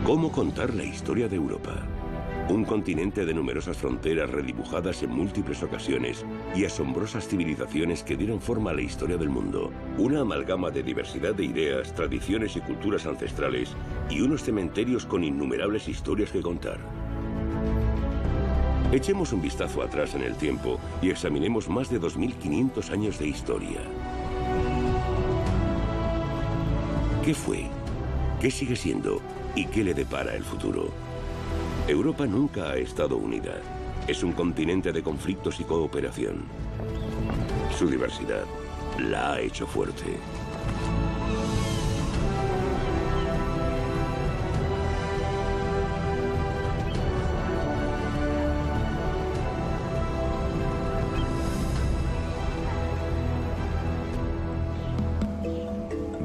¿Cómo contar la historia de Europa? Un continente de numerosas fronteras redibujadas en múltiples ocasiones y asombrosas civilizaciones que dieron forma a la historia del mundo. Una amalgama de diversidad de ideas, tradiciones y culturas ancestrales y unos cementerios con innumerables historias que contar. Echemos un vistazo atrás en el tiempo y examinemos más de 2500 años de historia. ¿Qué fue? ¿Qué sigue siendo? ¿Y qué le depara el futuro? Europa nunca ha estado unida. Es un continente de conflictos y cooperación. Su diversidad la ha hecho fuerte.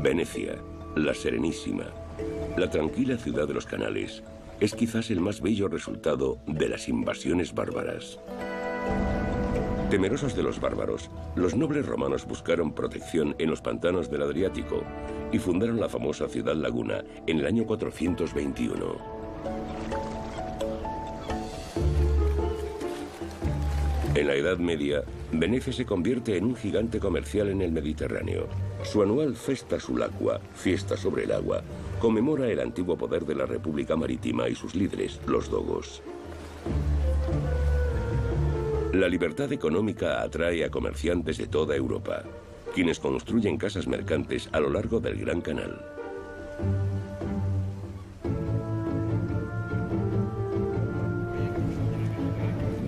Venecia, la Serenísima, la tranquila ciudad de los canales, es quizás el más bello resultado de las invasiones bárbaras. Temerosos de los bárbaros, los nobles romanos buscaron protección en los pantanos del Adriático y fundaron la famosa ciudad laguna en el año 421. En la Edad Media, Venecia se convierte en un gigante comercial en el Mediterráneo. Su anual Festa Sulacua, fiesta sobre el agua, conmemora el antiguo poder de la República Marítima y sus líderes, los dogos. La libertad económica atrae a comerciantes de toda Europa, quienes construyen casas mercantes a lo largo del Gran Canal.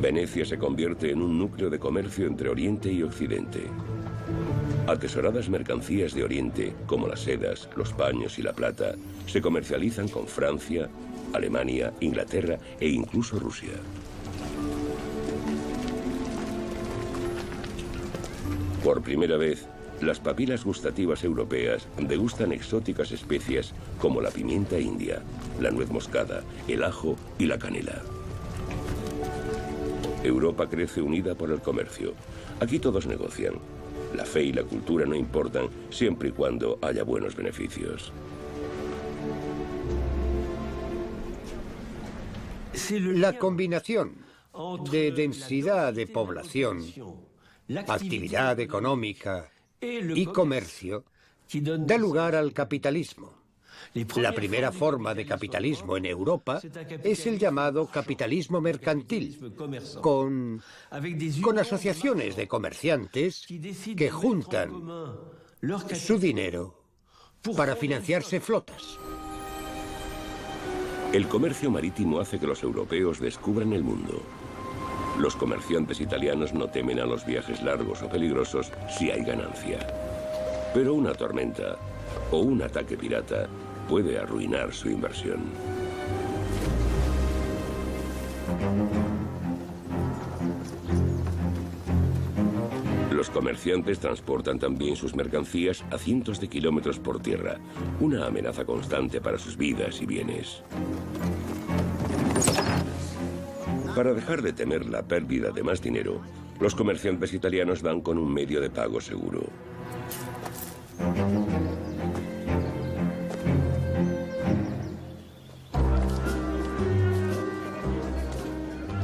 Venecia se convierte en un núcleo de comercio entre Oriente y Occidente. Atesoradas mercancías de Oriente, como las sedas, los paños y la plata, se comercializan con Francia, Alemania, Inglaterra e incluso Rusia. Por primera vez, las papilas gustativas europeas degustan exóticas especias como la pimienta india, la nuez moscada, el ajo y la canela. Europa crece unida por el comercio. Aquí todos negocian. La fe y la cultura no importan siempre y cuando haya buenos beneficios. La combinación de densidad de población, actividad económica y comercio da lugar al capitalismo. La primera forma de capitalismo en Europa es el llamado capitalismo mercantil, con asociaciones de comerciantes que juntan su dinero para financiarse flotas. El comercio marítimo hace que los europeos descubran el mundo. Los comerciantes italianos no temen a los viajes largos o peligrosos si hay ganancia. Pero una tormenta o un ataque pirata puede arruinar su inversión. Los comerciantes transportan también sus mercancías a cientos de kilómetros por tierra, una amenaza constante para sus vidas y bienes. Para dejar de temer la pérdida de más dinero, los comerciantes italianos van con un medio de pago seguro.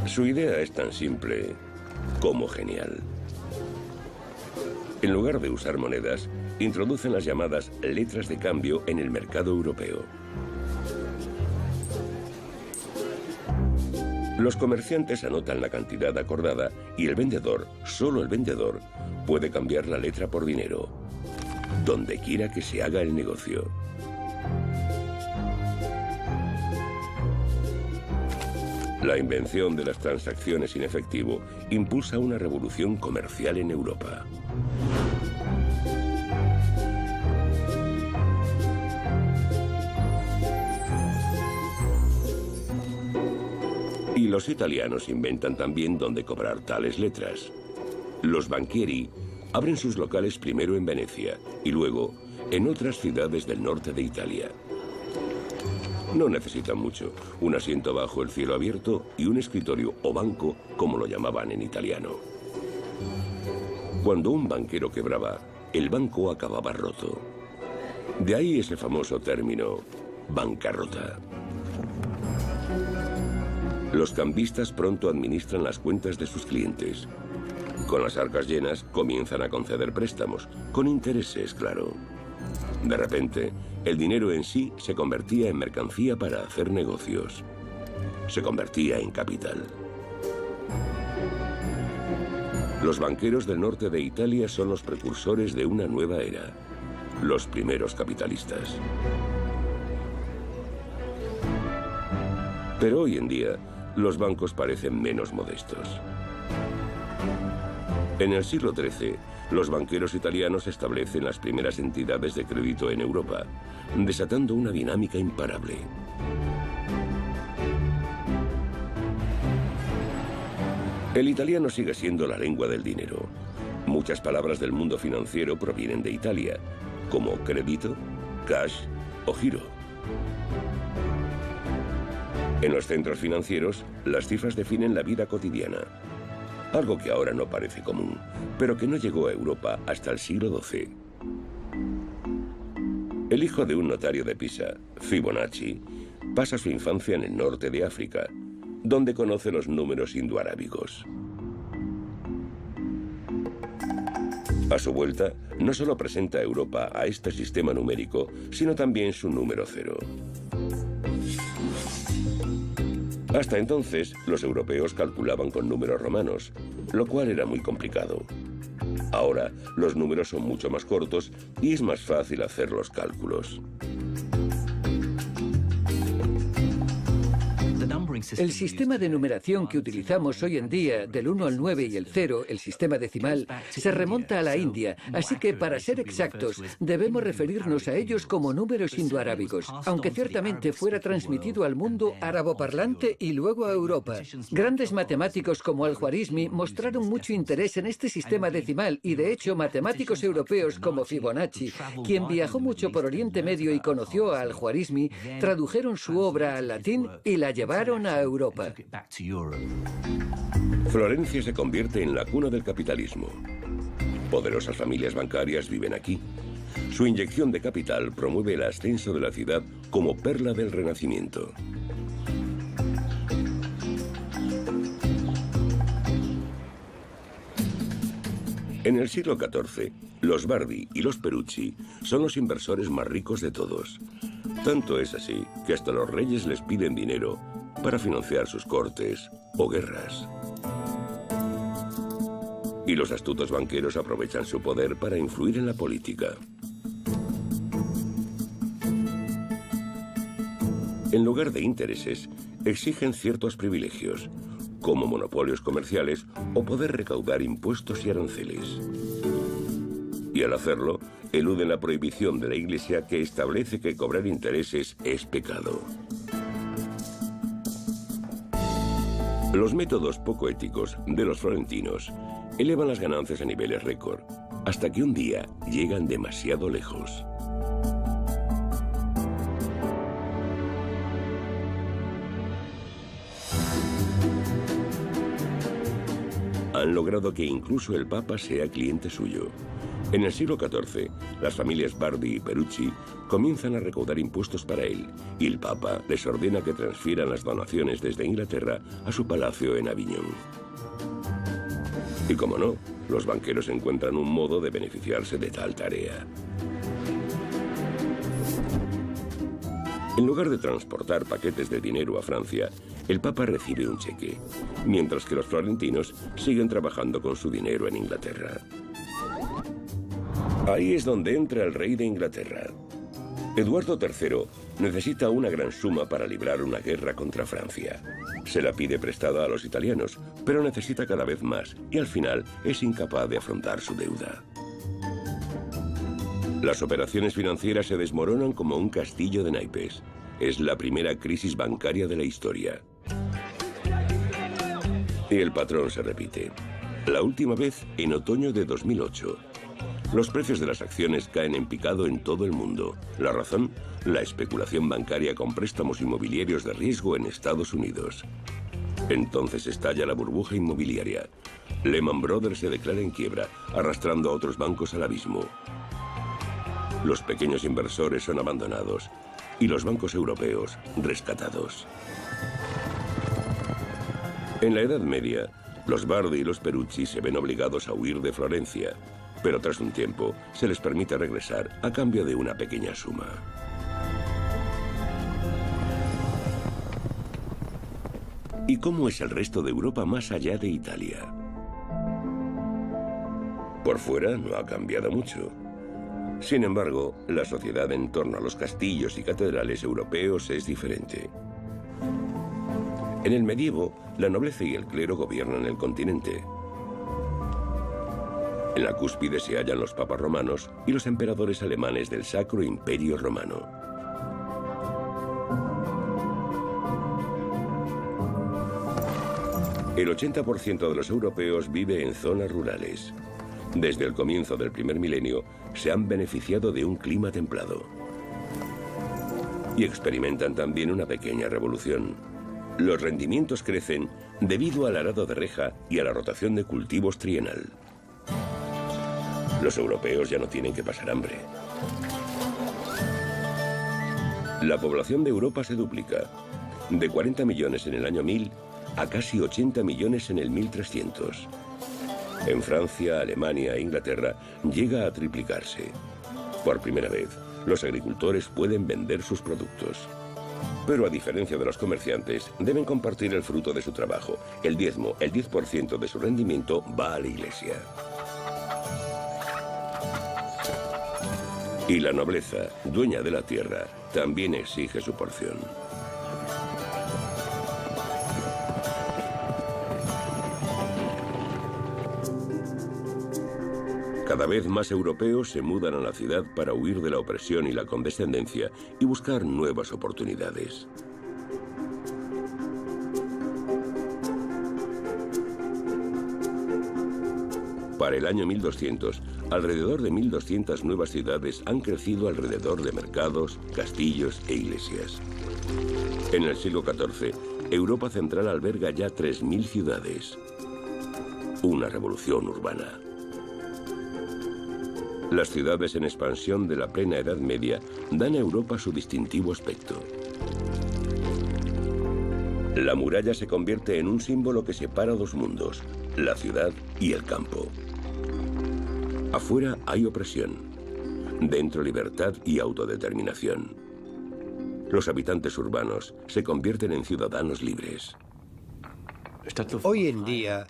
Su idea es tan simple como genial. En lugar de usar monedas, introducen las llamadas letras de cambio en el mercado europeo. Los comerciantes anotan la cantidad acordada y el vendedor, solo el vendedor, puede cambiar la letra por dinero, donde quiera que se haga el negocio. La invención de las transacciones en efectivo impulsa una revolución comercial en Europa. Y los italianos inventan también dónde cobrar tales letras. Los banchieri abren sus locales primero en Venecia y luego en otras ciudades del norte de Italia. No necesitan mucho, un asiento bajo el cielo abierto y un escritorio o banco, como lo llamaban en italiano. Cuando un banquero quebraba, el banco acababa roto. De ahí ese famoso término, bancarrota. Los cambistas pronto administran las cuentas de sus clientes. Con las arcas llenas, comienzan a conceder préstamos, con intereses, claro. De repente, el dinero en sí se convertía en mercancía para hacer negocios. Se convertía en capital. Los banqueros del norte de Italia son los precursores de una nueva era, los primeros capitalistas. Pero hoy en día, los bancos parecen menos modestos. En el siglo XIII, los banqueros italianos establecen las primeras entidades de crédito en Europa, desatando una dinámica imparable. El italiano sigue siendo la lengua del dinero. Muchas palabras del mundo financiero provienen de Italia, como crédito, cash o giro. En los centros financieros, las cifras definen la vida cotidiana. Algo que ahora no parece común, pero que no llegó a Europa hasta el siglo XII. El hijo de un notario de Pisa, Fibonacci, pasa su infancia en el norte de África, donde conoce los números indoarábigos. A su vuelta, no solo presenta a Europa a este sistema numérico, sino también su número cero. Hasta entonces, los europeos calculaban con números romanos, lo cual era muy complicado. Ahora, los números son mucho más cortos y es más fácil hacer los cálculos. El sistema de numeración que utilizamos hoy en día, del 1 al 9 y el 0, el sistema decimal, se remonta a la India, así que para ser exactos, debemos referirnos a ellos como números indoarábigos, aunque ciertamente fuera transmitido al mundo árabo-parlante y luego a Europa. Grandes matemáticos como Al-Khwarizmi mostraron mucho interés en este sistema decimal y de hecho matemáticos europeos como Fibonacci, quien viajó mucho por Oriente Medio y conoció a Al-Khwarizmi, tradujeron su obra al latín y la llevaron a Europa. Florencia se convierte en la cuna del capitalismo. Poderosas familias bancarias viven aquí. Su inyección de capital promueve el ascenso de la ciudad como perla del Renacimiento. En el siglo XIV, los Bardi y los Perucci son los inversores más ricos de todos. Tanto es así que hasta los reyes les piden dinero para financiar sus cortes o guerras. Y los astutos banqueros aprovechan su poder para influir en la política. En lugar de intereses, exigen ciertos privilegios, como monopolios comerciales o poder recaudar impuestos y aranceles. Y al hacerlo, eluden la prohibición de la Iglesia que establece que cobrar intereses es pecado. Los métodos poco éticos de los florentinos elevan las ganancias a niveles récord, hasta que un día llegan demasiado lejos. Han logrado que incluso el Papa sea cliente suyo. En el siglo XIV, las familias Bardi y Perucci comienzan a recaudar impuestos para él, y el Papa les ordena que transfieran las donaciones desde Inglaterra a su palacio en Aviñón. Y como no, los banqueros encuentran un modo de beneficiarse de tal tarea. En lugar de transportar paquetes de dinero a Francia, el Papa recibe un cheque, mientras que los florentinos siguen trabajando con su dinero en Inglaterra. Ahí es donde entra el rey de Inglaterra. Eduardo III necesita una gran suma para librar una guerra contra Francia. Se la pide prestada a los italianos, pero necesita cada vez más y al final es incapaz de afrontar su deuda. Las operaciones financieras se desmoronan como un castillo de naipes. Es la primera crisis bancaria de la historia. Y el patrón se repite. La última vez en otoño de 2008. Los precios de las acciones caen en picado en todo el mundo. ¿La razón? La especulación bancaria con préstamos inmobiliarios de riesgo en Estados Unidos. Entonces estalla la burbuja inmobiliaria. Lehman Brothers se declara en quiebra, arrastrando a otros bancos al abismo. Los pequeños inversores son abandonados. y los bancos europeos rescatados. En la Edad Media, los Bardi y los Perucci se ven obligados a huir de Florencia, pero tras un tiempo se les permite regresar a cambio de una pequeña suma. ¿Y cómo es el resto de Europa más allá de Italia? Por fuera no ha cambiado mucho. Sin embargo, la sociedad en torno a los castillos y catedrales europeos es diferente. En el medievo, la nobleza y el clero gobiernan el continente. En la cúspide se hallan los papas romanos y los emperadores alemanes del Sacro Imperio Romano. El 80% de los europeos vive en zonas rurales. Desde el comienzo del primer milenio, se han beneficiado de un clima templado. Y experimentan también una pequeña revolución. Los rendimientos crecen debido al arado de reja y a la rotación de cultivos trienal. Los europeos ya no tienen que pasar hambre. La población de Europa se duplica, de 40 millones en el año 1000 a casi 80 millones en el 1300. En Francia, Alemania e Inglaterra llega a triplicarse. Por primera vez, los agricultores pueden vender sus productos. Pero a diferencia de los comerciantes, deben compartir el fruto de su trabajo. El diezmo, el 10% de su rendimiento, va a la iglesia. Y la nobleza, dueña de la tierra, también exige su porción. Cada vez más europeos se mudan a la ciudad para huir de la opresión y la condescendencia y buscar nuevas oportunidades. Para el año 1200, alrededor de 1200 nuevas ciudades han crecido alrededor de mercados, castillos e iglesias. En el siglo XIV, Europa central alberga ya 3000 ciudades. Una revolución urbana. Las ciudades en expansión de la plena Edad Media dan a Europa su distintivo aspecto. La muralla se convierte en un símbolo que separa dos mundos, la ciudad y el campo. Afuera hay opresión, dentro libertad y autodeterminación. Los habitantes urbanos se convierten en ciudadanos libres. Hoy en día,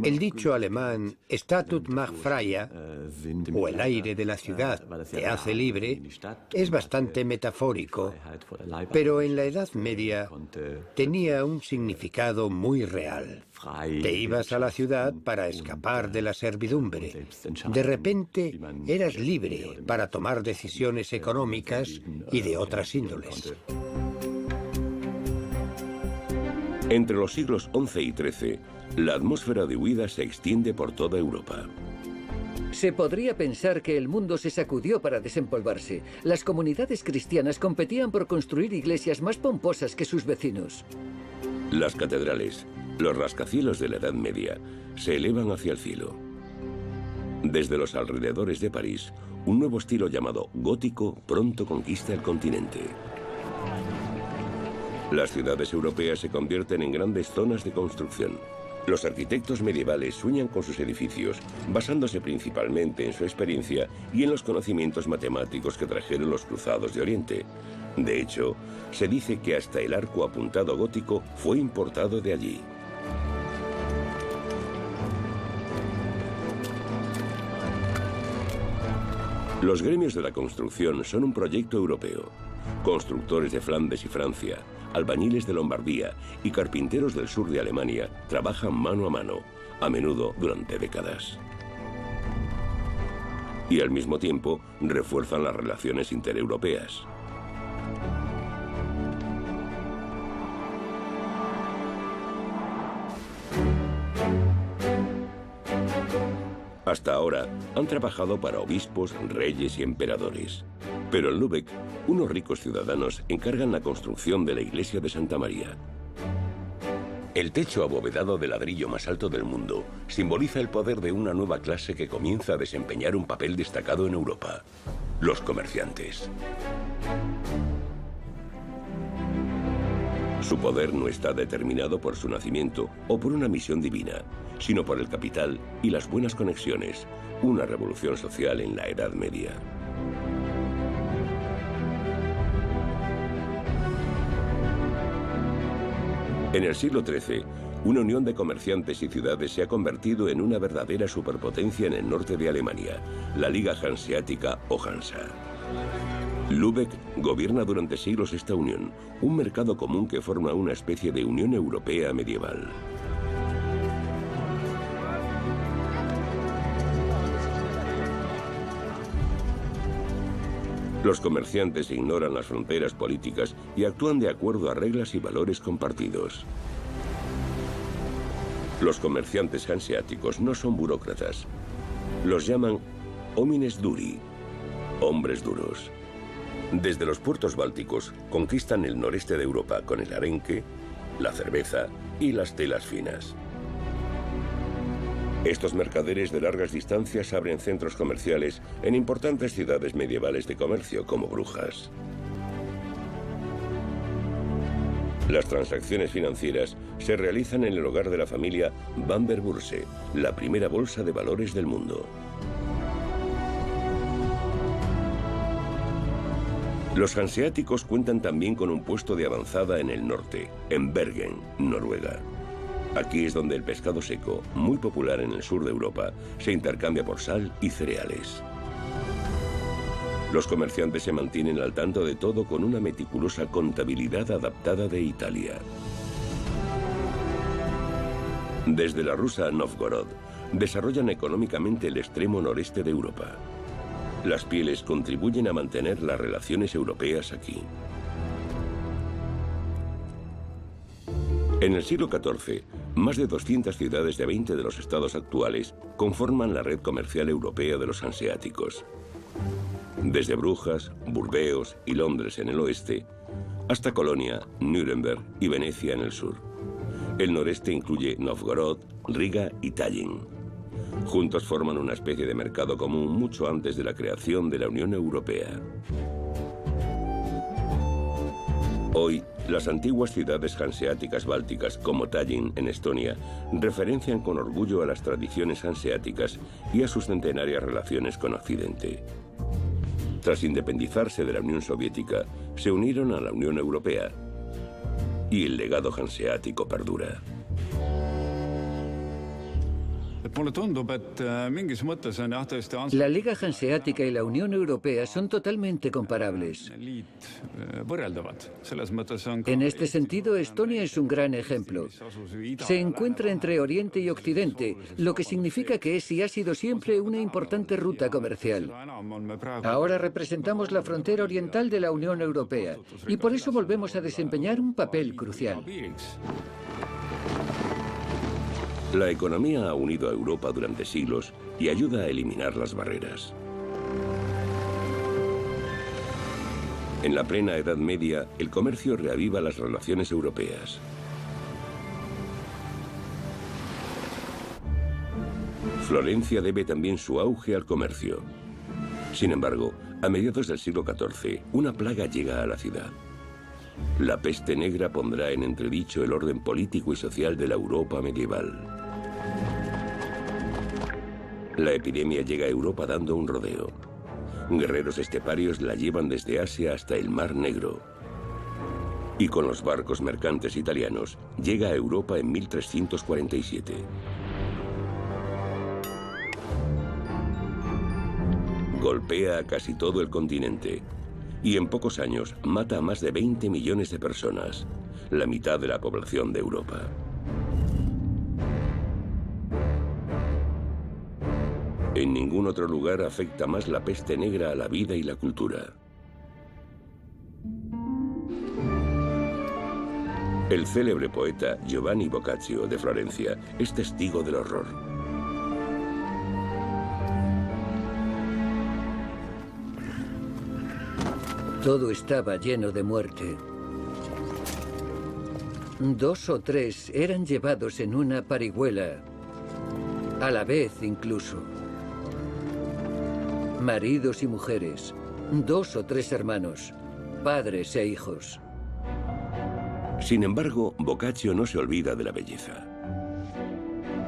el dicho alemán Statut macht freie, o el aire de la ciudad te hace libre, es bastante metafórico, pero en la Edad Media tenía un significado muy real. Te ibas a la ciudad para escapar de la servidumbre. De repente eras libre para tomar decisiones económicas y de otras índoles. Entre los siglos XI y XIII, la atmósfera de huida se extiende por toda Europa. Se podría pensar que el mundo se sacudió para desempolvarse. Las comunidades cristianas competían por construir iglesias más pomposas que sus vecinos. Las catedrales, los rascacielos de la Edad Media, se elevan hacia el cielo. Desde los alrededores de París, un nuevo estilo llamado gótico pronto conquista el continente. Las ciudades europeas se convierten en grandes zonas de construcción. Los arquitectos medievales sueñan con sus edificios, basándose principalmente en su experiencia y en los conocimientos matemáticos que trajeron los cruzados de Oriente. De hecho, se dice que hasta el arco apuntado gótico fue importado de allí. Los gremios de la construcción son un proyecto europeo. Constructores de Flandes y Francia, albañiles de Lombardía y carpinteros del sur de Alemania trabajan mano a mano, a menudo durante décadas. Y al mismo tiempo refuerzan las relaciones intereuropeas. Hasta ahora han trabajado para obispos, reyes y emperadores. Pero en Lübeck, unos ricos ciudadanos encargan la construcción de la iglesia de Santa María. El techo abovedado de ladrillo más alto del mundo simboliza el poder de una nueva clase que comienza a desempeñar un papel destacado en Europa: los comerciantes. Su poder no está determinado por su nacimiento o por una misión divina, sino por el capital y las buenas conexiones, una revolución social en la Edad Media. En el siglo XIII, una unión de comerciantes y ciudades se ha convertido en una verdadera superpotencia en el norte de Alemania, la Liga Hanseática o Hansa. Lübeck gobierna durante siglos esta unión, un mercado común que forma una especie de Unión Europea medieval. Los comerciantes ignoran las fronteras políticas y actúan de acuerdo a reglas y valores compartidos. Los comerciantes hanseáticos no son burócratas. Los llaman homines duri, hombres duros. Desde los puertos bálticos conquistan el noreste de Europa con el arenque, la cerveza y las telas finas. Estos mercaderes de largas distancias abren centros comerciales en importantes ciudades medievales de comercio como Brujas. Las transacciones financieras se realizan en el hogar de la familia Van der Burse, la primera bolsa de valores del mundo. Los hanseáticos cuentan también con un puesto de avanzada en el norte, en Bergen, Noruega. Aquí es donde el pescado seco, muy popular en el sur de Europa, se intercambia por sal y cereales. Los comerciantes se mantienen al tanto de todo con una meticulosa contabilidad adaptada de Italia. Desde la rusa Novgorod, desarrollan económicamente el extremo noreste de Europa. Las pieles contribuyen a mantener las relaciones europeas aquí. En el siglo XIV, más de 200 ciudades de 20 de los estados actuales conforman la red comercial europea de los hanseáticos. Desde Brujas, Burdeos y Londres en el oeste, hasta Colonia, Nuremberg y Venecia en el sur. El noreste incluye Novgorod, Riga y Tallinn. Juntos forman una especie de mercado común mucho antes de la creación de la Unión Europea. Hoy, las antiguas ciudades hanseáticas bálticas, como Tallinn en Estonia, referencian con orgullo a las tradiciones hanseáticas y a sus centenarias relaciones con Occidente. Tras independizarse de la Unión Soviética, se unieron a la Unión Europea y el legado hanseático perdura. La Liga Hanseática y la Unión Europea son totalmente comparables. En este sentido, Estonia es un gran ejemplo. Se encuentra entre Oriente y Occidente, lo que significa que es y ha sido siempre una importante ruta comercial. Ahora representamos la frontera oriental de la Unión Europea y por eso volvemos a desempeñar un papel crucial. La economía ha unido a Europa durante siglos y ayuda a eliminar las barreras. En la plena Edad Media, el comercio reaviva las relaciones europeas. Florencia debe también su auge al comercio. Sin embargo, a mediados del siglo XIV, una plaga llega a la ciudad. La peste negra pondrá en entredicho el orden político y social de la Europa medieval. La epidemia llega a Europa dando un rodeo. Guerreros esteparios la llevan desde Asia hasta el Mar Negro. Y con los barcos mercantes italianos, llega a Europa en 1347. Golpea a casi todo el continente. Y en pocos años mata a más de 20 millones de personas, la mitad de la población de Europa. En ningún otro lugar afecta más la peste negra a la vida y la cultura. El célebre poeta Giovanni Boccaccio de Florencia es testigo del horror. Todo estaba lleno de muerte. 2 o 3 eran llevados en una parihuela, a la vez incluso. Maridos y mujeres, 2 o 3 hermanos, padres e hijos. Sin embargo, Boccaccio no se olvida de la belleza.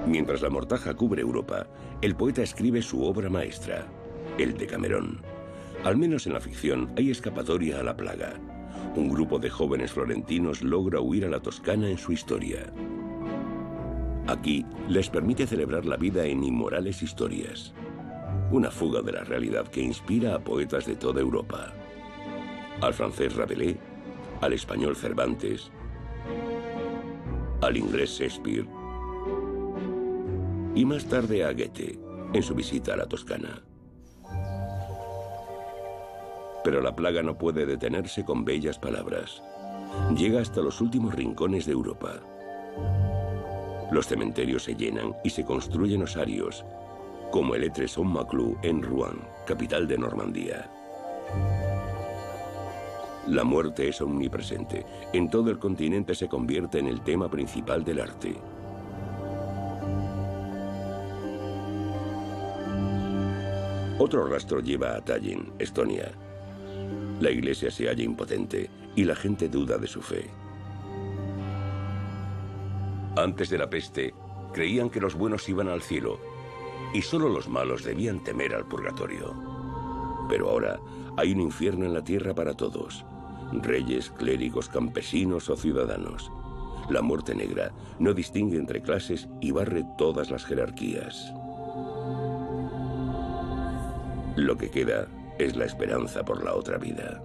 Mientras la mortaja cubre Europa, el poeta escribe su obra maestra, el Decamerón. Al menos en la ficción hay escapatoria a la plaga. Un grupo de jóvenes florentinos logra huir a la Toscana en su historia. Aquí les permite celebrar la vida en inmorales historias. Una fuga de la realidad que inspira a poetas de toda Europa. Al francés Rabelais, al español Cervantes, al inglés Shakespeare y más tarde a Goethe en su visita a la Toscana. Pero la plaga no puede detenerse con bellas palabras. Llega hasta los últimos rincones de Europa. Los cementerios se llenan y se construyen osarios, como el Etre Saint-Maclou en Rouen, capital de Normandía. La muerte es omnipresente. En todo el continente se convierte en el tema principal del arte. Otro rastro lleva a Tallinn, Estonia. La iglesia se halla impotente y la gente duda de su fe. Antes de la peste, creían que los buenos iban al cielo y solo los malos debían temer al purgatorio. Pero ahora hay un infierno en la tierra para todos: reyes, clérigos, campesinos o ciudadanos. La muerte negra no distingue entre clases y barre todas las jerarquías. Lo que queda es la esperanza por la otra vida.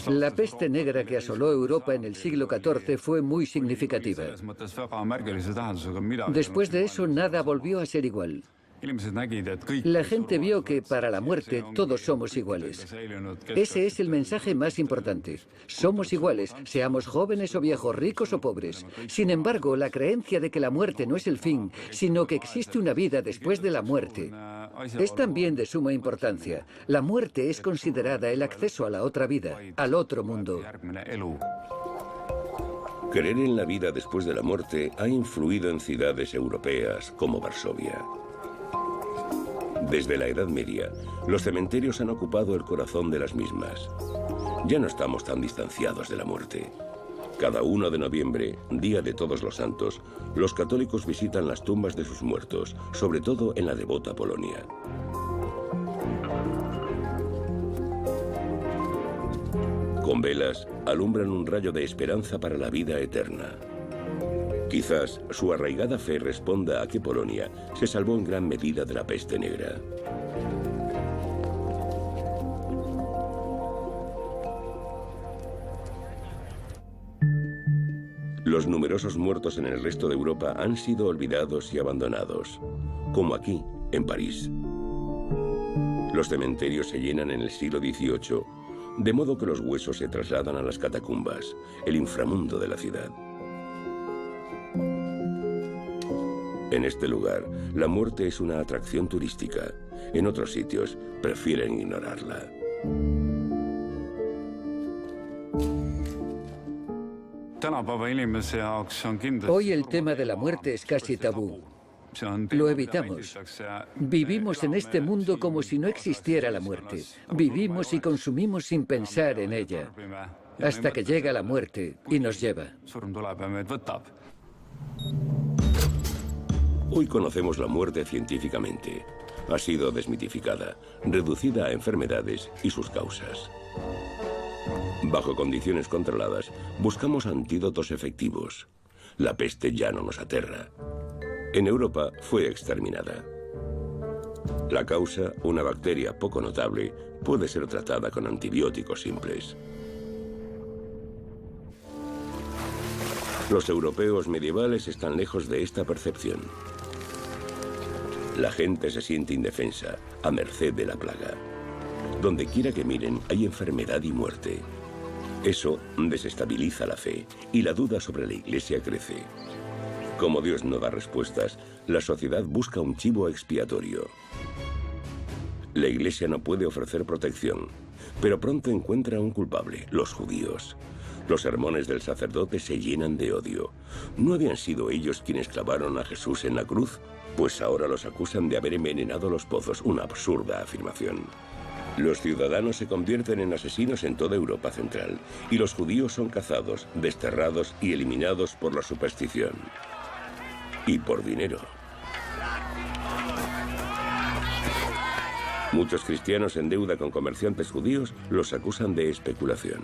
La peste negra que asoló Europa en el siglo XIV fue muy significativa. Después de eso, nada volvió a ser igual. La gente vio que para la muerte todos somos iguales. Ese es el mensaje más importante. Somos iguales, seamos jóvenes o viejos, ricos o pobres. Sin embargo, la creencia de que la muerte no es el fin, sino que existe una vida después de la muerte, es también de suma importancia. La muerte es considerada el acceso a la otra vida, al otro mundo. Creer en la vida después de la muerte ha influido en ciudades europeas como Varsovia. Desde la Edad Media, los cementerios han ocupado el corazón de las mismas. Ya no estamos tan distanciados de la muerte. Cada 1 de noviembre, Día de Todos los Santos, los católicos visitan las tumbas de sus muertos, sobre todo en la devota Polonia. Con velas, alumbran un rayo de esperanza para la vida eterna. Quizás su arraigada fe responda a que Polonia se salvó en gran medida de la peste negra. Los numerosos muertos en el resto de Europa han sido olvidados y abandonados, como aquí, en París. Los cementerios se llenan en el siglo XVIII, de modo que los huesos se trasladan a las catacumbas, el inframundo de la ciudad. En este lugar, la muerte es una atracción turística. En otros sitios, prefieren ignorarla. Hoy el tema de la muerte es casi tabú. Lo evitamos. Vivimos en este mundo como si no existiera la muerte. Vivimos y consumimos sin pensar en ella, hasta que llega la muerte y nos lleva. Hoy conocemos la muerte científicamente. Ha sido desmitificada, reducida a enfermedades y sus causas. Bajo condiciones controladas, buscamos antídotos efectivos. La peste ya no nos aterra. En Europa fue exterminada. La causa, una bacteria poco notable, puede ser tratada con antibióticos simples. Los europeos medievales están lejos de esta percepción. La gente se siente indefensa, a merced de la plaga. Donde quiera que miren, hay enfermedad y muerte. Eso desestabiliza la fe y la duda sobre la Iglesia crece. Como Dios no da respuestas, la sociedad busca un chivo expiatorio. La Iglesia no puede ofrecer protección, pero pronto encuentra un culpable, los judíos. Los sermones del sacerdote se llenan de odio. ¿No habían sido ellos quienes clavaron a Jesús en la cruz? Pues ahora los acusan de haber envenenado los pozos, una absurda afirmación. Los ciudadanos se convierten en asesinos en toda Europa Central y los judíos son cazados, desterrados y eliminados por la superstición. Y por dinero. Muchos cristianos en deuda con comerciantes judíos los acusan de especulación.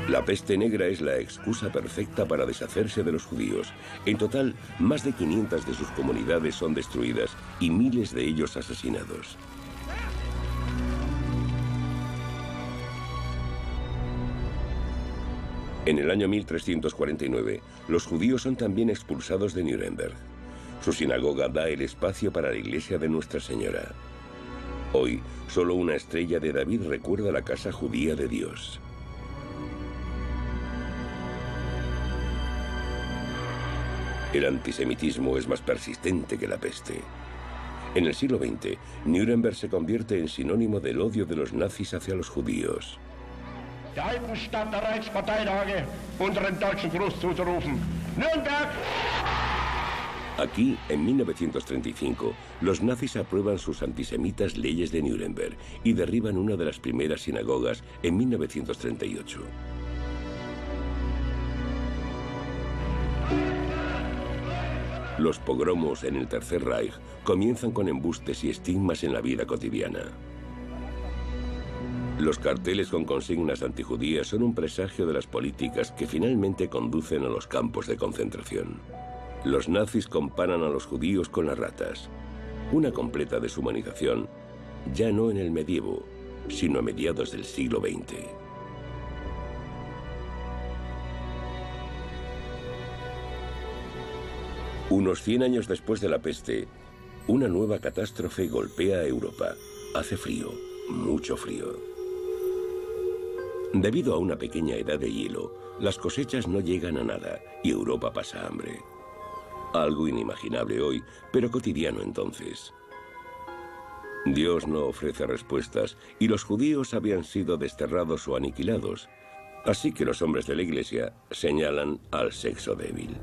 La peste negra es la excusa perfecta para deshacerse de los judíos. En total, más de 500 de sus comunidades son destruidas y miles de ellos asesinados. En el año 1349, los judíos son también expulsados de Nuremberg. Su sinagoga da el espacio para la iglesia de Nuestra Señora. Hoy, solo una estrella de David recuerda la casa judía de Dios. El antisemitismo es más persistente que la peste. En el siglo XX, Nuremberg se convierte en sinónimo del odio de los nazis hacia los judíos. Der alten Stadt der Reichsparteitage unseren deutschen Gruß zuzurufen. ¡Nürnberg! Aquí, en 1935, los nazis aprueban sus antisemitas leyes de Nuremberg y derriban una de las primeras sinagogas en 1938. Los pogromos en el Tercer Reich comienzan con embustes y estigmas en la vida cotidiana. Los carteles con consignas antijudías son un presagio de las políticas que finalmente conducen a los campos de concentración. Los nazis comparan a los judíos con las ratas. Una completa deshumanización, ya no en el medievo, sino a mediados del siglo XX. Unos 100 años después de la peste, una nueva catástrofe golpea a Europa. Hace frío, mucho frío. Debido a una pequeña edad de hielo, las cosechas no llegan a nada y Europa pasa hambre. Algo inimaginable hoy, pero cotidiano entonces. Dios no ofrece respuestas y los judíos habían sido desterrados o aniquilados. Así que los hombres de la Iglesia señalan al sexo débil.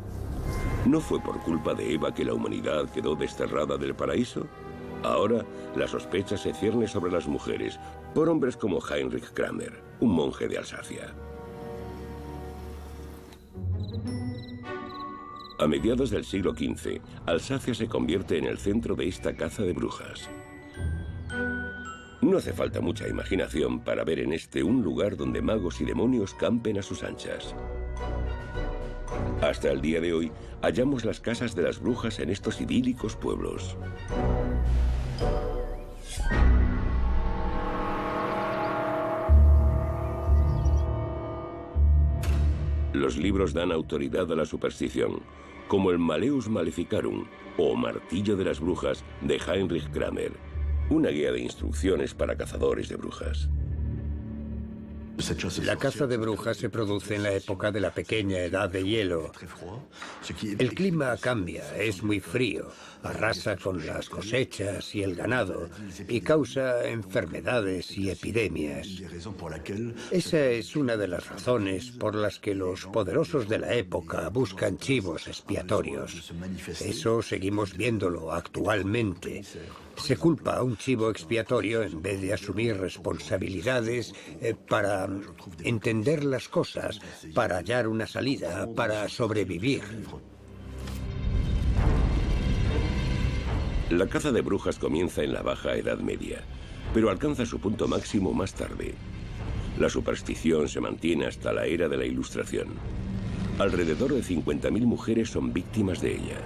¿No fue por culpa de Eva que la humanidad quedó desterrada del paraíso? Ahora, la sospecha se cierne sobre las mujeres, por hombres como Heinrich Kramer, un monje de Alsacia. A mediados del siglo XV, Alsacia se convierte en el centro de esta caza de brujas. No hace falta mucha imaginación para ver en este un lugar donde magos y demonios campen a sus anchas. Hasta el día de hoy, hallamos las casas de las brujas en estos idílicos pueblos. Los libros dan autoridad a la superstición, como el Malleus Maleficarum o Martillo de las Brujas de Heinrich Kramer, una guía de instrucciones para cazadores de brujas. La caza de brujas se produce en la época de la pequeña edad de hielo. El clima cambia, es muy frío, arrasa con las cosechas y el ganado y causa enfermedades y epidemias. Esa es una de las razones por las que los poderosos de la época buscan chivos expiatorios. Eso seguimos viéndolo actualmente. Se culpa a un chivo expiatorio en vez de asumir responsabilidades para entender las cosas, para hallar una salida, para sobrevivir. La caza de brujas comienza en la Baja Edad Media, pero alcanza su punto máximo más tarde. La superstición se mantiene hasta la era de la Ilustración. Alrededor de 50.000 mujeres son víctimas de ella.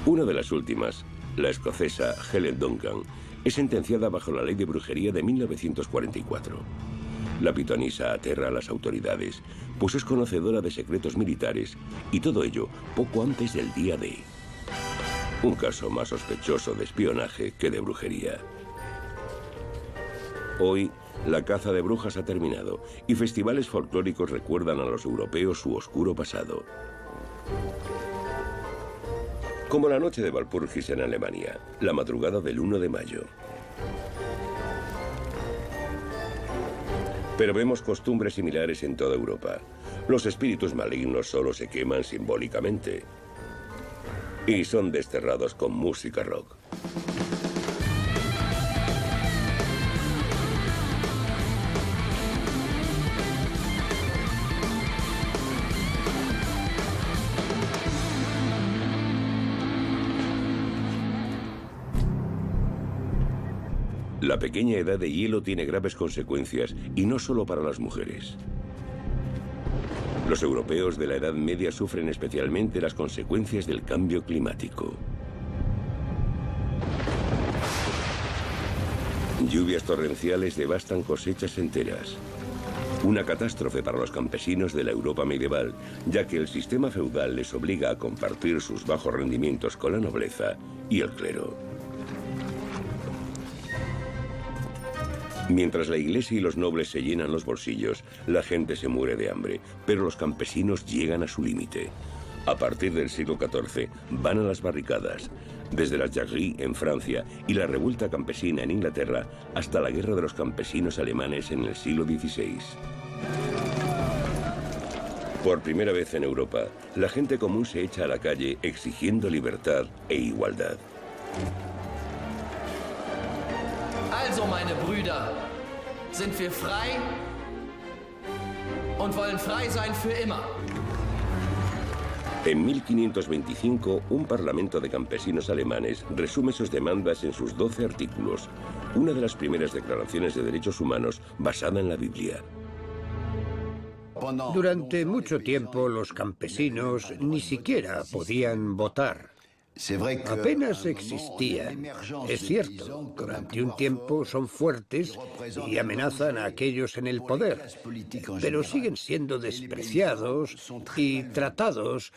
Una de las últimas, la escocesa Helen Duncan, es sentenciada bajo la ley de brujería de 1944. La pitonisa aterra a las autoridades, pues es conocedora de secretos militares, y todo ello poco antes del día D. Un caso más sospechoso de espionaje que de brujería. Hoy, la caza de brujas ha terminado, y festivales folclóricos recuerdan a los europeos su oscuro pasado. Como la noche de Walpurgis en Alemania, la madrugada del 1 de mayo. Pero vemos costumbres similares en toda Europa. Los espíritus malignos solo se queman simbólicamente y son desterrados con música rock. La pequeña edad de hielo tiene graves consecuencias, y no solo para las mujeres. Los europeos de la Edad Media sufren especialmente las consecuencias del cambio climático. Lluvias torrenciales devastan cosechas enteras. Una catástrofe para los campesinos de la Europa medieval, ya que el sistema feudal les obliga a compartir sus bajos rendimientos con la nobleza y el clero. Mientras la iglesia y los nobles se llenan los bolsillos, la gente se muere de hambre, pero los campesinos llegan a su límite. A partir del siglo XIV van a las barricadas, desde las Jacqueries en Francia y la revuelta campesina en Inglaterra hasta la guerra de los campesinos alemanes en el siglo XVI. Por primera vez en Europa, la gente común se echa a la calle exigiendo libertad e igualdad. Also, meine Brüder, sind wir frei und wollen frei sein für immer. En 1525, un parlamento de campesinos alemanes resume sus demandas en sus 12 artículos, una de las primeras declaraciones de derechos humanos basada en la Biblia. Durante mucho tiempo los campesinos ni siquiera podían votar. Apenas existían. Es cierto, durante un tiempo son fuertes y amenazan a aquellos en el poder, pero siguen siendo despreciados y tratados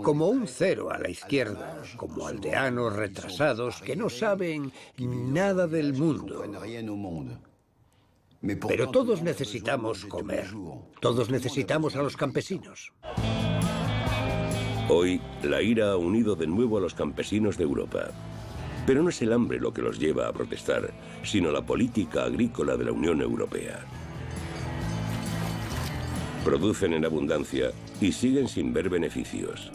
como un cero a la izquierda, como aldeanos retrasados que no saben nada del mundo. Pero todos necesitamos comer. Todos necesitamos a los campesinos. Hoy, la ira ha unido de nuevo a los campesinos de Europa. Pero no es el hambre lo que los lleva a protestar, sino la política agrícola de la Unión Europea. Producen en abundancia y siguen sin ver beneficios.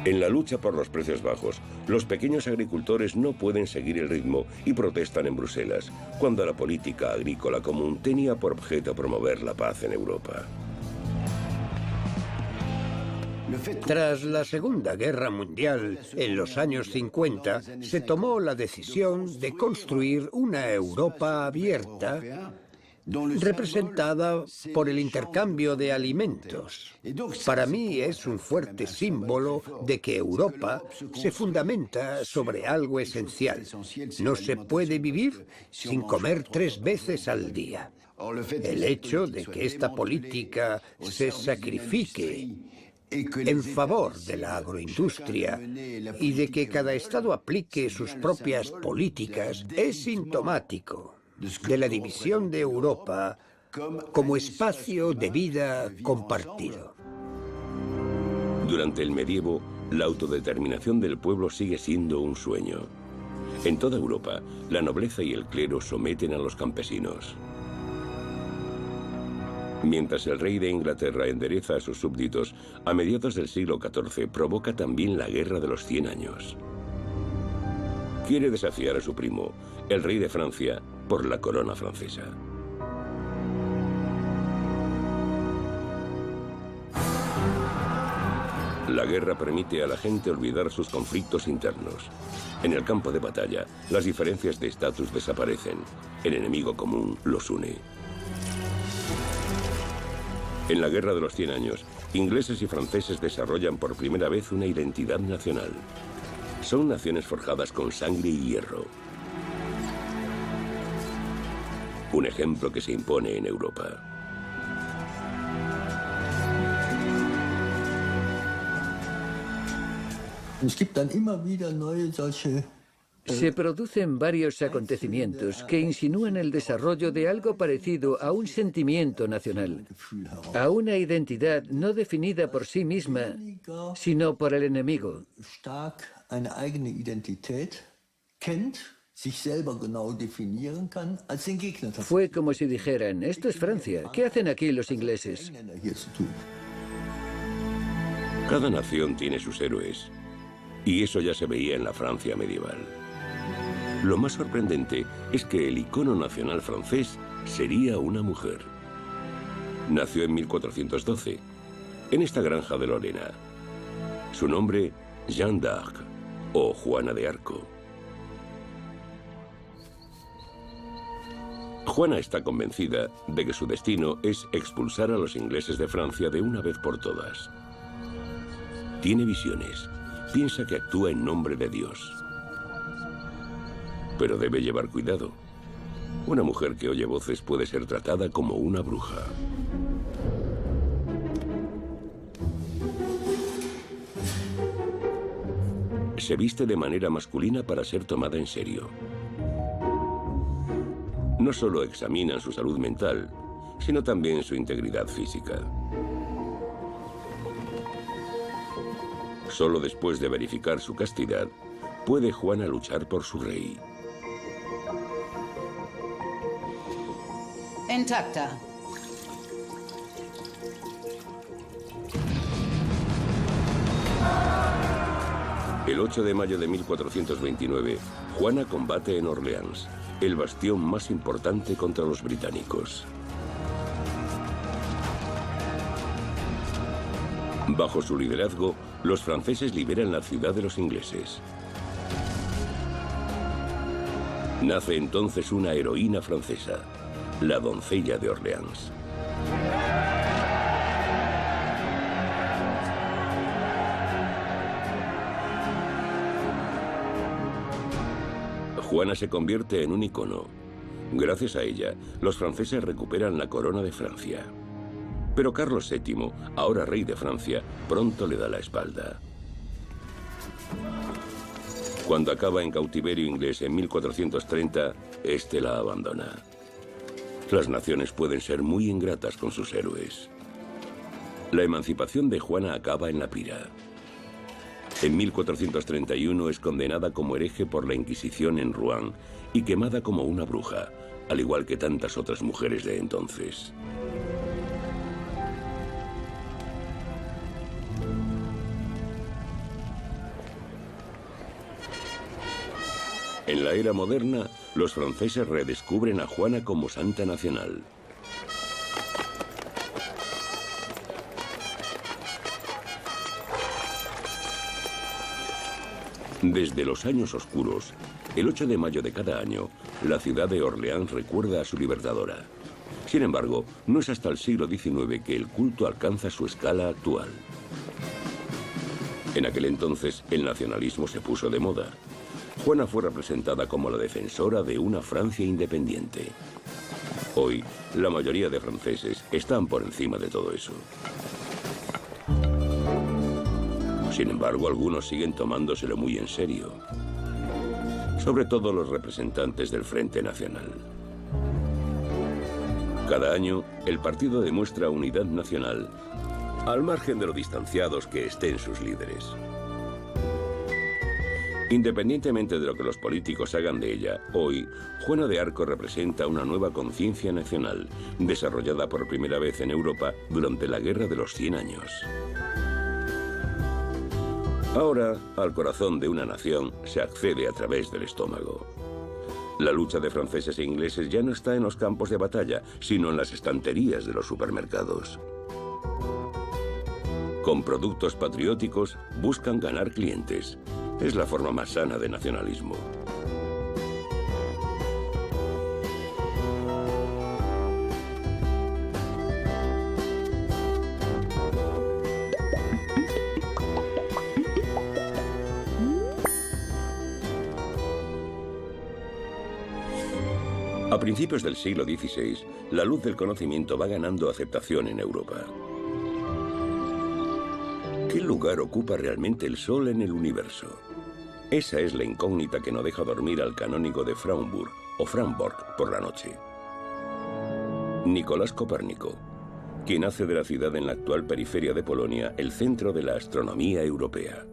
En la lucha por los precios bajos, los pequeños agricultores no pueden seguir el ritmo y protestan en Bruselas, cuando la política agrícola común tenía por objeto promover la paz en Europa. Tras la Segunda Guerra Mundial, en los años 50, se tomó la decisión de construir una Europa abierta, representada por el intercambio de alimentos. Para mí es un fuerte símbolo de que Europa se fundamenta sobre algo esencial. No se puede vivir sin comer 3 veces al día. El hecho de que esta política se sacrifique en favor de la agroindustria y de que cada Estado aplique sus propias políticas es sintomático de la división de Europa como espacio de vida compartido. Durante el medievo, la autodeterminación del pueblo sigue siendo un sueño. En toda Europa, la nobleza y el clero someten a los campesinos. Mientras el rey de Inglaterra endereza a sus súbditos, a mediados del siglo XIV provoca también la Guerra de los 100 años. Quiere desafiar a su primo, el rey de Francia, por la corona francesa. La guerra permite a la gente olvidar sus conflictos internos. En el campo de batalla, las diferencias de estatus desaparecen. El enemigo común los une. En la Guerra de los 100 años, ingleses y franceses desarrollan por primera vez una identidad nacional. Son naciones forjadas con sangre y hierro. Un ejemplo que se impone en Europa. Se producen varios acontecimientos que insinúan el desarrollo de algo parecido a un sentimiento nacional, a una identidad no definida por sí misma, sino por el enemigo. Fue como si dijeran, esto es Francia, ¿qué hacen aquí los ingleses? Cada nación tiene sus héroes, y eso ya se veía en la Francia medieval. Lo más sorprendente es que el icono nacional francés sería una mujer. Nació en 1412, en esta granja de Lorena. Su nombre, Jeanne d'Arc, o Juana de Arco. Juana está convencida de que su destino es expulsar a los ingleses de Francia de una vez por todas. Tiene visiones, piensa que actúa en nombre de Dios. Pero debe llevar cuidado. Una mujer que oye voces puede ser tratada como una bruja. Se viste de manera masculina para ser tomada en serio. No solo examinan su salud mental, sino también su integridad física. Solo después de verificar su castidad, puede Juana luchar por su rey. Intacta. El 8 de mayo de 1429, Juana combate en Orleans, el bastión más importante contra los británicos. Bajo su liderazgo, los franceses liberan la ciudad de los ingleses. Nace entonces una heroína francesa, la doncella de Orleans. Juana se convierte en un icono. Gracias a ella, los franceses recuperan la corona de Francia. Pero Carlos VII, ahora rey de Francia, pronto le da la espalda. Cuando acaba en cautiverio inglés en 1430, este la abandona. Las naciones pueden ser muy ingratas con sus héroes. La emancipación de Juana acaba en la Pira. En 1431 es condenada como hereje por la Inquisición en Rouen y quemada como una bruja, al igual que tantas otras mujeres de entonces. En la era moderna, los franceses redescubren a Juana como santa nacional. Desde los años oscuros, el 8 de mayo de cada año, la ciudad de Orleans recuerda a su libertadora. Sin embargo, no es hasta el siglo XIX que el culto alcanza su escala actual. En aquel entonces, el nacionalismo se puso de moda. Juana fue representada como la defensora de una Francia independiente. Hoy, la mayoría de franceses están por encima de todo eso. Sin embargo, algunos siguen tomándoselo muy en serio. Sobre todo los representantes del Frente Nacional. Cada año, el partido demuestra unidad nacional, al margen de lo distanciados que estén sus líderes. Independientemente de lo que los políticos hagan de ella, hoy, Juana de Arco representa una nueva conciencia nacional, desarrollada por primera vez en Europa durante la Guerra de los 100 años. Ahora, al corazón de una nación se accede a través del estómago. La lucha de franceses e ingleses ya no está en los campos de batalla, sino en las estanterías de los supermercados. Con productos patrióticos buscan ganar clientes. Es la forma más sana de nacionalismo. A principios del siglo XVI, la luz del conocimiento va ganando aceptación en Europa. ¿Qué lugar ocupa realmente el Sol en el universo? Esa es la incógnita que no deja dormir al canónigo de Frauenburg o Framborg por la noche. Nicolás Copérnico, quien hace de la ciudad en la actual periferia de Polonia el centro de la astronomía europea.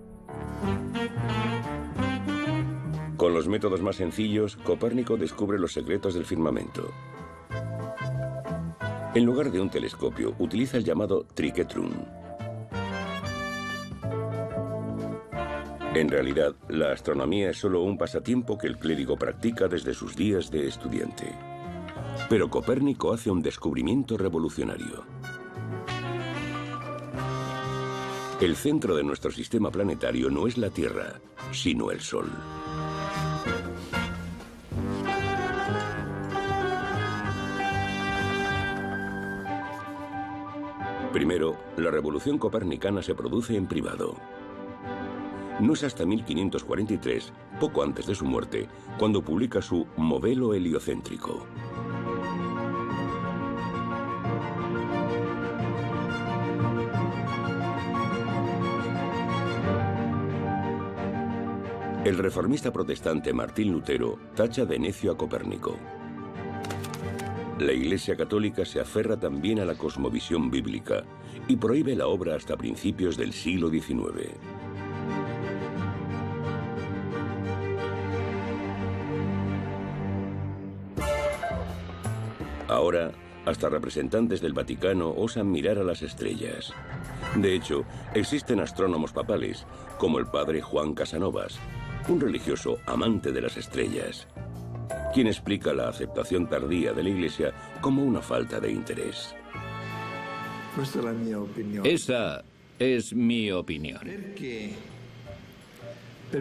Con los métodos más sencillos, Copérnico descubre los secretos del firmamento. En lugar de un telescopio, utiliza el llamado triquetrum. En realidad, la astronomía es solo un pasatiempo que el clérigo practica desde sus días de estudiante. Pero Copérnico hace un descubrimiento revolucionario. El centro de nuestro sistema planetario no es la Tierra, sino el Sol. Primero, la revolución copernicana se produce en privado. No es hasta 1543, poco antes de su muerte, cuando publica su Modelo heliocéntrico. El reformista protestante Martín Lutero tacha de necio a Copérnico. La Iglesia Católica se aferra también a la cosmovisión bíblica y prohíbe la obra hasta principios del siglo XIX. Ahora, hasta representantes del Vaticano osan mirar a las estrellas. De hecho, existen astrónomos papales, como el padre Juan Casanovas, un religioso amante de las estrellas, quien explica la aceptación tardía de la Iglesia como una falta de interés. Esa es mi opinión.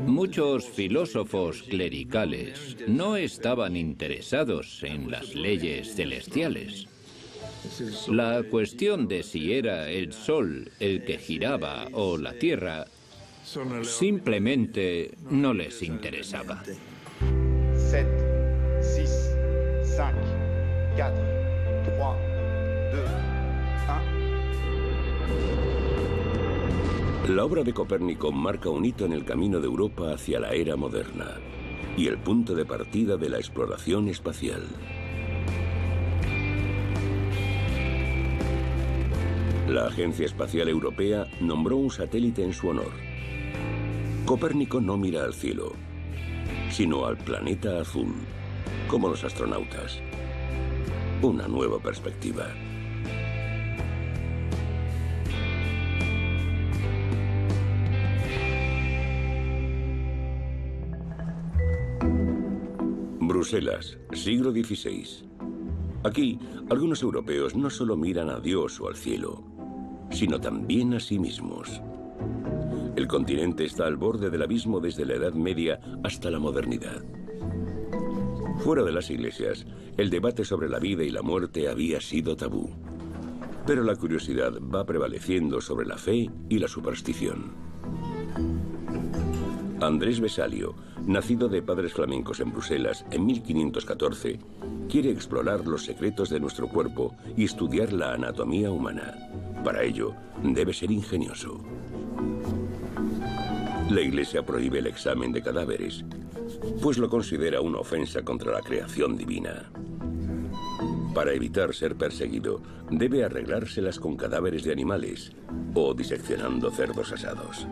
Muchos filósofos clericales no estaban interesados en las leyes celestiales. La cuestión de si era el Sol el que giraba o la Tierra simplemente no les interesaba. 7, 6, 5, 4, 3, 2, 1. La obra de Copérnico marca un hito en el camino de Europa hacia la era moderna y el punto de partida de la exploración espacial. La Agencia Espacial Europea nombró un satélite en su honor. Copérnico no mira al cielo, sino al planeta azul, como los astronautas. Una nueva perspectiva. Bruselas, siglo XVI. Aquí, algunos europeos no solo miran a Dios o al cielo, sino también a sí mismos. El continente está al borde del abismo desde la Edad Media hasta la modernidad. Fuera de las iglesias, el debate sobre la vida y la muerte había sido tabú. Pero la curiosidad va prevaleciendo sobre la fe y la superstición. Andrés Vesalio, nacido de padres flamencos en Bruselas en 1514, quiere explorar los secretos de nuestro cuerpo y estudiar la anatomía humana. Para ello, debe ser ingenioso. La Iglesia prohíbe el examen de cadáveres, pues lo considera una ofensa contra la creación divina. Para evitar ser perseguido, debe arreglárselas con cadáveres de animales o diseccionando cerdos asados.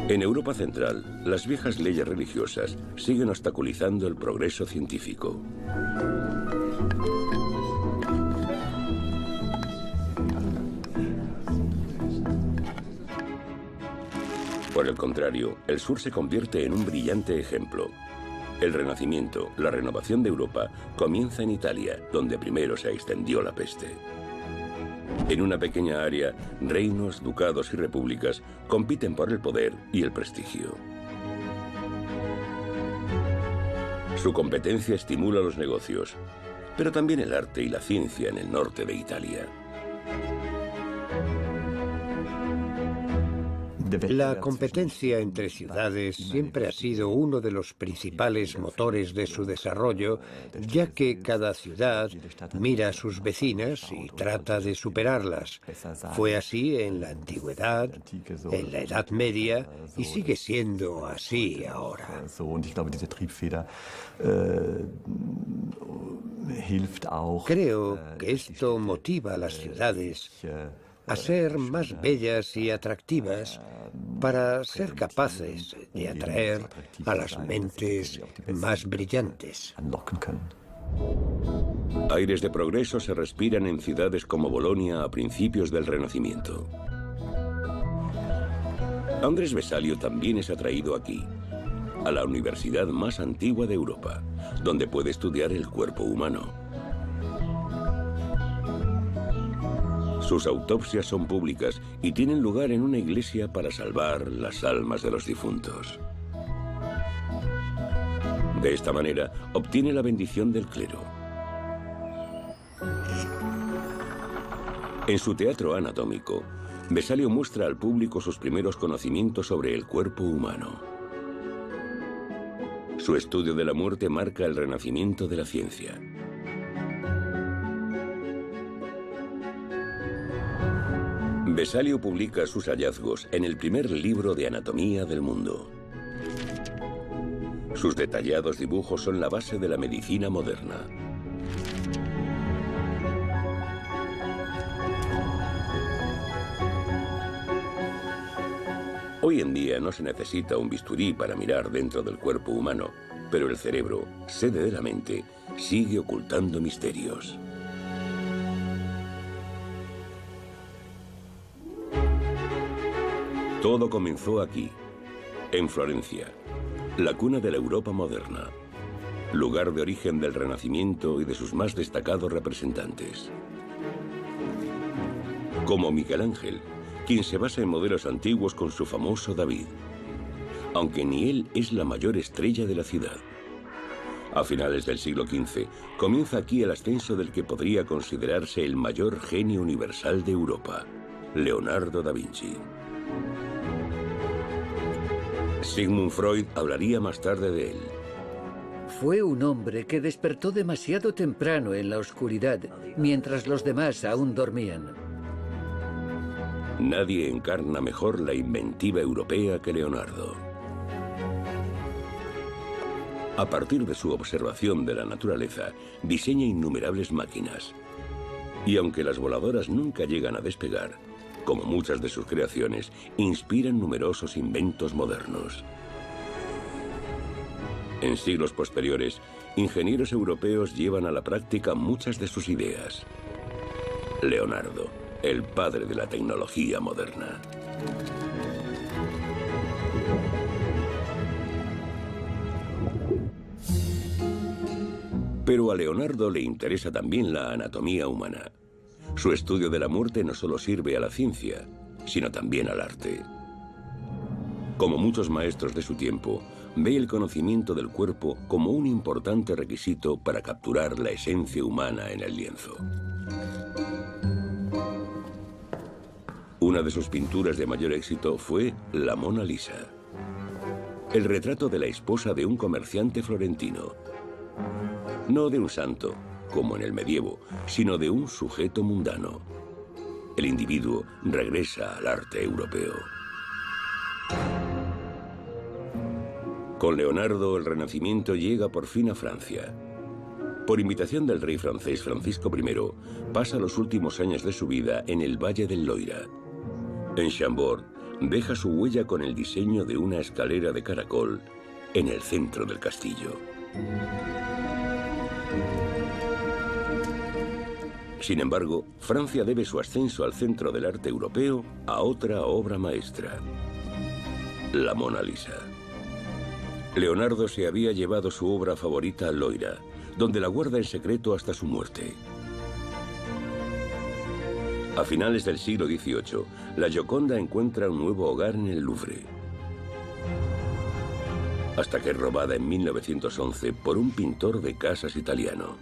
En Europa Central, las viejas leyes religiosas siguen obstaculizando el progreso científico. Por el contrario, el sur se convierte en un brillante ejemplo. El Renacimiento, la renovación de Europa, comienza en Italia, donde primero se extendió la peste. En una pequeña área, reinos, ducados y repúblicas compiten por el poder y el prestigio. Su competencia estimula los negocios, pero también el arte y la ciencia en el norte de Italia. La competencia entre ciudades siempre ha sido uno de los principales motores de su desarrollo, ya que cada ciudad mira a sus vecinas y trata de superarlas. Fue así en la antigüedad, en la Edad Media y sigue siendo así ahora. Creo que esto motiva a las ciudades a ser más bellas y atractivas para ser capaces de atraer a las mentes más brillantes. Aires de progreso se respiran en ciudades como Bolonia a principios del Renacimiento. Andrés Vesalio también es atraído aquí, a la universidad más antigua de Europa, donde puede estudiar el cuerpo humano. Sus autopsias son públicas y tienen lugar en una iglesia para salvar las almas de los difuntos. De esta manera, obtiene la bendición del clero. En su teatro anatómico, Vesalio muestra al público sus primeros conocimientos sobre el cuerpo humano. Su estudio de la muerte marca el renacimiento de la ciencia. Vesalio publica sus hallazgos en el primer libro de anatomía del mundo. Sus detallados dibujos son la base de la medicina moderna. Hoy en día no se necesita un bisturí para mirar dentro del cuerpo humano, pero el cerebro, sede de la mente, sigue ocultando misterios. Todo comenzó aquí, en Florencia, la cuna de la Europa moderna, lugar de origen del Renacimiento y de sus más destacados representantes. Como Miguel Ángel, quien se basa en modelos antiguos con su famoso David, aunque ni él es la mayor estrella de la ciudad. A finales del siglo XV, comienza aquí el ascenso del que podría considerarse el mayor genio universal de Europa, Leonardo da Vinci. Sigmund Freud hablaría más tarde de él. Fue un hombre que despertó demasiado temprano en la oscuridad, mientras los demás aún dormían. Nadie encarna mejor la inventiva europea que Leonardo. A partir de su observación de la naturaleza, diseña innumerables máquinas. Y aunque las voladoras nunca llegan a despegar, como muchas de sus creaciones, inspiran numerosos inventos modernos. En siglos posteriores, ingenieros europeos llevan a la práctica muchas de sus ideas. Leonardo, el padre de la tecnología moderna. Pero a Leonardo le interesa también la anatomía humana. Su estudio de la muerte no solo sirve a la ciencia, sino también al arte. Como muchos maestros de su tiempo, ve el conocimiento del cuerpo como un importante requisito para capturar la esencia humana en el lienzo. Una de sus pinturas de mayor éxito fue la Mona Lisa, el retrato de la esposa de un comerciante florentino. No de un santo, como en el medievo, sino de un sujeto mundano. El individuo regresa al arte europeo. Con Leonardo, el Renacimiento llega por fin a Francia. Por invitación del rey francés Francisco I, pasa los últimos años de su vida en el Valle del Loira. En Chambord, deja su huella con el diseño de una escalera de caracol en el centro del castillo. Sin embargo, Francia debe su ascenso al centro del arte europeo a otra obra maestra, la Mona Lisa. Leonardo se había llevado su obra favorita a Loira, donde la guarda en secreto hasta su muerte. A finales del siglo XVIII, la Gioconda encuentra un nuevo hogar en el Louvre, hasta que es robada en 1911 por un pintor de casas italiano.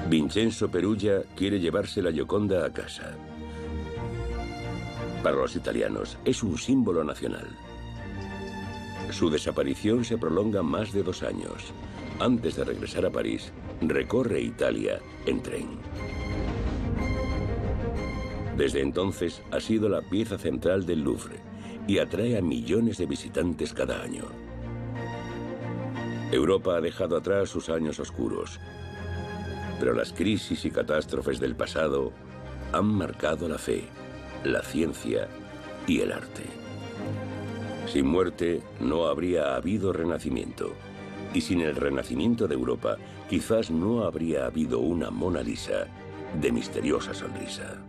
Vincenzo Perugia quiere llevarse la Gioconda a casa. Para los italianos es un símbolo nacional. Su desaparición se prolonga más de 2 años. Antes de regresar a París, recorre Italia en tren. Desde entonces ha sido la pieza central del Louvre y atrae a millones de visitantes cada año. Europa ha dejado atrás sus años oscuros, pero las crisis y catástrofes del pasado han marcado la fe, la ciencia y el arte. Sin muerte no habría habido renacimiento. Y sin el renacimiento de Europa, quizás no habría habido una Mona Lisa de misteriosa sonrisa.